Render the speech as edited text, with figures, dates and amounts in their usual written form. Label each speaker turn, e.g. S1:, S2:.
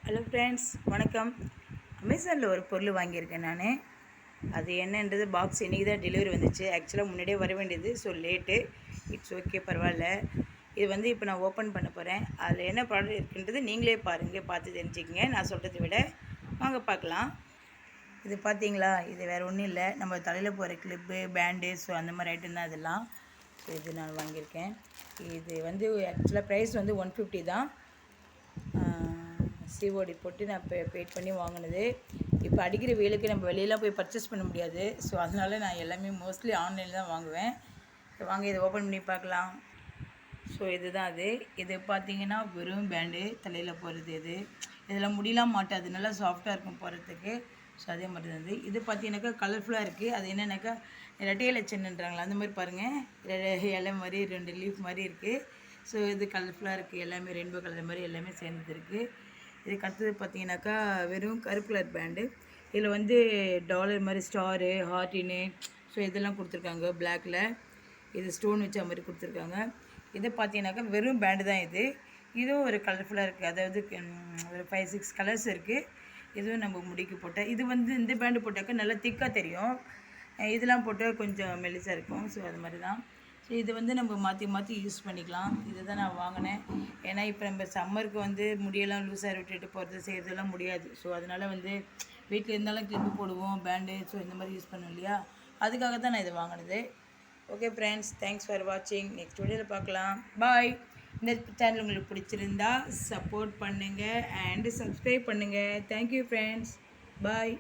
S1: Hello friends, வணக்கம். அமேசானில் ஒரு பொருள் வாங்கியிருக்கேன் நான். அது என்னன்றது பாக்ஸ் இன்றைக்கி தான் டெலிவரி வந்துச்சு. ஆக்சுவலாக முன்னாடியே வர வேண்டியது, ஸோ லேட்டு. இட்ஸ் ஓகே, பரவாயில்ல. இது இப்போ நான் ஓப்பன் பண்ண போகிறேன். அதில் என்ன ப்ராடக்ட் இருக்குன்றது நீங்களே பாருங்கள், பார்த்து தெரிஞ்சுக்கங்க. நான் சொல்கிறத விட வாங்க பார்க்கலாம். இது பார்த்தீங்களா, இது வேறு ஒன்றும் இல்லை, நம்ம தலையில் போகிற கிளிப்பு, பேண்டு, ஸோ அந்த மாதிரி ஐட்டம் தான் இதெல்லாம். ஸோ இது நான் வாங்கியிருக்கேன். இது ஆக்சுவலாக ப்ரைஸ் 150 தான். சிஓடி போட்டு நான் பெய்ட் பண்ணி வாங்கினது. இப்போ அடிக்கிற வெயிலுக்கு நம்ம வெளியெல்லாம் போய் பர்ச்சேஸ் பண்ண முடியாது. ஸோ அதனால் நான் எல்லாமே மோஸ்ட்லி ஆன்லைனில் தான் வாங்குவேன். வாங்க இதை ஓப்பன் பண்ணி பார்க்கலாம். ஸோ இதுதான் இது பார்த்தீங்கன்னா வெறும் பேண்டு தலையில் போகிறது. இதில் முடியலாம் மாட்டாது, நல்லா சாஃப்டாக இருக்கும் போகிறதுக்கு. ஸோ அதே மாதிரி தான் இது பார்த்தீங்கன்னாக்கா கலர்ஃபுல்லாக இருக்குது. அது என்னென்னாக்கா ரெட்டை இலை சென்னுன்றாங்களா, அந்த மாதிரி பாருங்கள், இலை மாதிரி 2 லீஃப் மாதிரி இருக்குது. ஸோ இது கலர்ஃபுல்லாக இருக்குது, எல்லாமே ரெயின்போ கலர் மாதிரி எல்லாமே சேர்ந்தது இருக்குது. இதுக்கு அடுத்தது பார்த்தீங்கன்னாக்கா வெறும் கருப்பு கலர் பேண்டு. இதில் டாலர் மாதிரி ஸ்டாரு, ஹார்ட்டின்னு, ஸோ இதெல்லாம் கொடுத்துருக்காங்க பிளாக்கில். இது ஸ்டோன் வச்ச மாதிரி கொடுத்துருக்காங்க. இதை பார்த்தீங்கன்னாக்கா வெறும் பேண்டு தான் இதுவும் ஒரு கலர்ஃபுல்லாக இருக்குது. அதாவது ஒரு 5-6 கலர்ஸ் இருக்குது. இதுவும் நம்ம முடிக்கு போட்டால் இந்த பேண்டு போட்டாக்கா நல்லா திக்காக தெரியும். இதெல்லாம் போட்டால் கொஞ்சம் மெலிசாக இருக்கும். ஸோ அது மாதிரி தான். ஸோ இது நம்ம மாற்றி மாற்றி யூஸ் பண்ணிக்கலாம். இதை தான் நான் வாங்கினேன். ஏன்னா இப்போ நம்ம சம்மருக்கு முடியெல்லாம் லூஸாக விட்டுட்டு போகிறது செய்கிறதெல்லாம் முடியாது. ஸோ அதனால் வீட்டில் இருந்தாலும் கிளிப்பு போடுவோம், பேண்டு, ஸோ இந்த மாதிரி யூஸ் பண்ணுவோம் இல்லையா, அதுக்காக தான் நான் இதை வாங்கினது. ஓகே ஃப்ரெண்ட்ஸ், தேங்க்ஸ் ஃபார் வாட்சிங். நெக்ஸ்ட் வீடியோவில் பார்க்கலாம். பாய். இந்த சேனல் உங்களுக்கு பிடிச்சிருந்தா சப்போர்ட் பண்ணுங்கள் அண்டு சப்ஸ்கிரைப் பண்ணுங்கள். Thank you friends. பாய்.